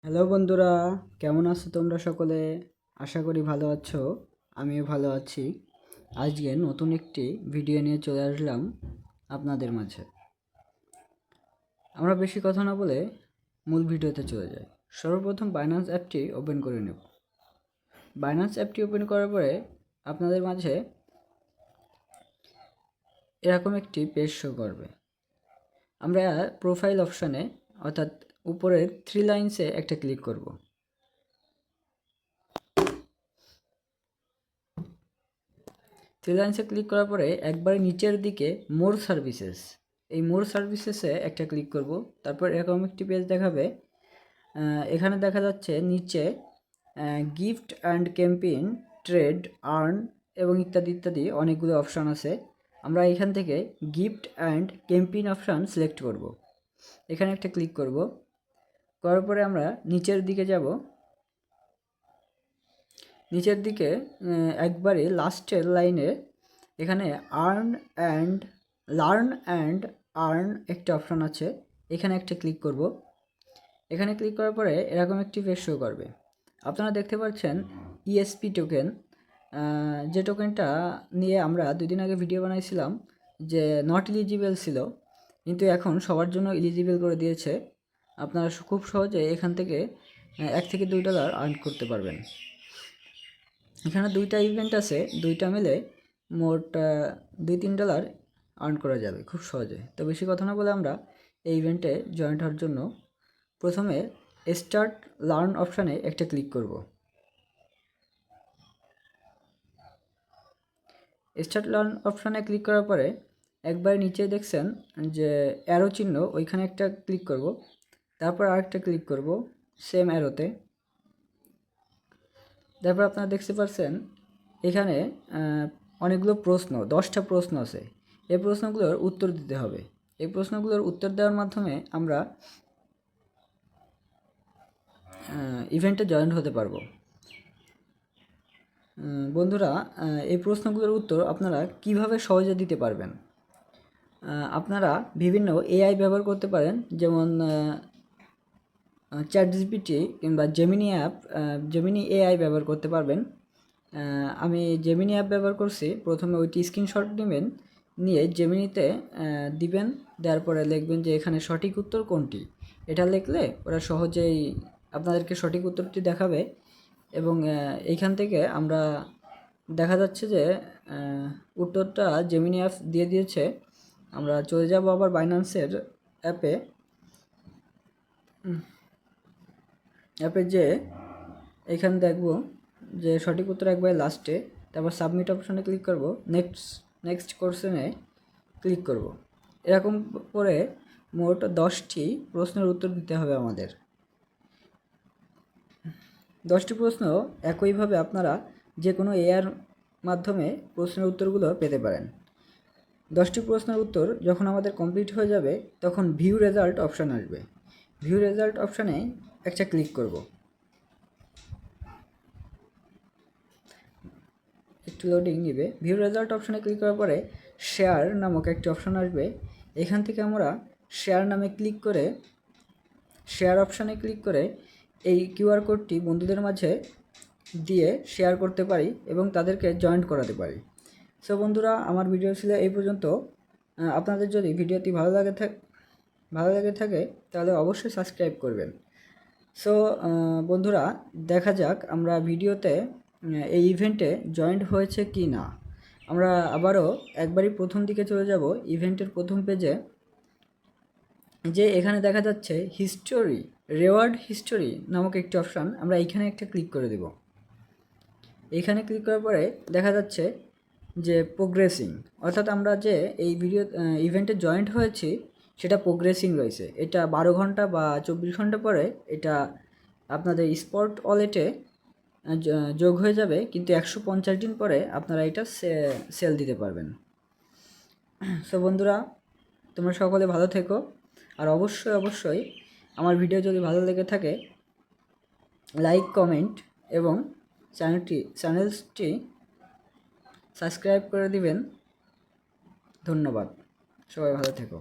Hello বন্ধুরা, কেমন আছো তোমরা সকলে? আশা করি ভালো আছো। আমিও ভালো আছি। আজকে নতুন একটি ভিডিও নিয়ে চলে আসলাম আপনাদের মাঝে। আমরা বেশি কথা না বলে মূল ভিডিওতে চলে যাই। সর্বপ্রথম বাইন্যান্স অ্যাপটি ওপেন করে নেব। বাইন্যান্স অ্যাপটি ওপেন করার পরে আপনাদের মাঝে এরকম একটি পেজ শো করবে। আমরা প্রোফাইল অপশানে অর্থাৎ উপরের 3 লাইনসে একটা ক্লিক করব। থ্রি লাইনসে ক্লিক করার পরে একবারে নিচের দিকে মোর সার্ভিসেস, এই মোর সার্ভিসেসে একটা ক্লিক করব। তারপর এরকম একটি পেজ দেখাবে। এখানে দেখা যাচ্ছে নিচে gift and campaign, trade, earn এবং ইত্যাদি ইত্যাদি অনেকগুলো অপশান আছে। আমরা এখান থেকে gift and campaign option select করব। এখানে একটা ক্লিক করব। করার পরে আমরা নিচের দিকে যাব। নিচের দিকে একবারে লাস্টের লাইনে এখানে লার্ন অ্যান্ড আর্ন একটা অপশান আছে। এখানে একটা ক্লিক করব। এখানে ক্লিক করার পরে এরকম একটি পেজ শো করবে। আপনারা দেখতে পাচ্ছেন ইএসপি টোকেন, যে টোকেনটা নিয়ে আমরা 2 দিন আগে ভিডিও বানাইছিলাম যে নট এলিজিবল ছিল, কিন্তু এখন সবার জন্য এলিজিবল করে দিয়েছে। আপনারা খুব সহজে এখান থেকে $1 থেকে $2 আর্ন করতে পারবেন। এখানে 2টা ইভেন্ট আছে, 2টা মিলে মোট $2-3 আর্ন করা যাবে খুব সহজে। তো বেশি কথা না বলে আমরা এই ইভেন্টে জয়েন্ট হওয়ার জন্য প্রথমে স্টার্ট লার্ন অপশানে একটা ক্লিক করব। স্টার্ট লার্ন অপশানে ক্লিক করার পরে একবার নিচে দেখছেন যে অ্যারো চিহ্ন, ওইখানে একটা ক্লিক করব। তারপর আরেকটা ক্লিক করব সেম অ্যারোতে। তারপর আপনারা দেখতে পাচ্ছেন এখানে অনেকগুলো প্রশ্ন, 10টা প্রশ্ন আছে। এই প্রশ্নগুলোর উত্তর দিতে হবে। এই প্রশ্নগুলোর উত্তর দেওয়ার মাধ্যমে আমরা ইভেন্টে জয়েন হতে পারবো। বন্ধুরা, এই প্রশ্নগুলোর উত্তর আপনারা কিভাবে সহজে দিতে পারবেন? আপনারা বিভিন্ন এআই ব্যবহার করতে পারেন, যেমন চ্যাটজিপিটি কিংবা জেমিনি এআই ব্যবহার করতে পারবেন। আমি জেমিনি অ্যাপ ব্যবহার করছি। প্রথমে ওইটি স্ক্রিনশট নেবেন, নিয়ে জেমিনিতে দিবেন। দেওয়ার পরে লিখবেন যে এখানে সঠিক উত্তর কোনটি। এটা লিখলে ওরা সহজেই আপনাদেরকে সঠিক উত্তরটি দেখাবে। এবং এইখান থেকে আমরা দেখা যাচ্ছে যে উত্তরটা জেমিনি অ্যাপ দিয়ে দিয়েছে। আমরা চলে যাব আবার বাইন্যান্সের অ্যাপে যে এখানে দেখব যে সঠিক উত্তর একবার লাস্টে। তারপর সাবমিট অপশানে ক্লিক করব, নেক্সট কোশ্চেনে ক্লিক করব। এরকম করে মোট 10টি প্রশ্নের উত্তর দিতে হবে আমাদের। 10টি প্রশ্ন একইভাবে আপনারা যে কোনো এআইয়ের মাধ্যমে প্রশ্নের উত্তরগুলো পেতে পারেন। 10টি প্রশ্নের উত্তর যখন আমাদের কমপ্লিট হয়ে যাবে তখন ভিউ রেজাল্ট অপশান আসবে। ভিউ রেজাল্ট অপশানে একটা ক্লিক করব। একটু লোডিং নেবে। ভিউ রেজাল্ট অপশানে ক্লিক করার পরে শেয়ার নামক একটি অপশান আসবে। এখান থেকে আমরা শেয়ার নামে ক্লিক করে শেয়ার অপশানে ক্লিক করে এই কিউআর কোডটি বন্ধুদের মাঝে দিয়ে শেয়ার করতে পারি এবং তাদেরকে জয়েন্ট করাতে পারি। সো বন্ধুরা, আমার ভিডিও ছিল এই পর্যন্ত। আপনাদের যদি ভিডিওটি ভালো লাগে থাকে তাহলে অবশ্যই সাবস্ক্রাইব করবেন। সো বন্ধুরা, দেখা যাক আমরা ভিডিওতে এই ইভেন্টে জয়েন্ট হয়েছে কি না। আমরা আবারও একবারই প্রথম দিকে চলে যাব ইভেন্টের প্রথম পেজে। যে এখানে দেখা যাচ্ছে হিস্টোরি, রেওয়ার্ড হিস্টোরি নামক একটি অপশান, আমরা এইখানে একটা ক্লিক করে দেব। এইখানে ক্লিক করার পরে দেখা যাচ্ছে যে প্রোগ্রেসিং, অর্থাৎ আমরা যে এই ইভেন্টে জয়েন্ট হয়েছি সেটা প্রোগ্রেসিং রয়েছে। এটা 12 ঘন্টা বা 24 ঘন্টা পরে এটা আপনাদের স্পট ওয়ালেটে যোগ হয়ে যাবে, কিন্তু 150 দিন পরে আপনারা এটা সেল দিতে পারবেন। সো বন্ধুরা, তোমরা সকলে ভালো থেকো। আর অবশ্যই আমার ভিডিও যদি ভালো লেগে থাকে লাইক, কমেন্ট এবং চ্যানেলটি সাবস্ক্রাইব করে দিবেন। ধন্যবাদ। সবাই ভালো থেকো।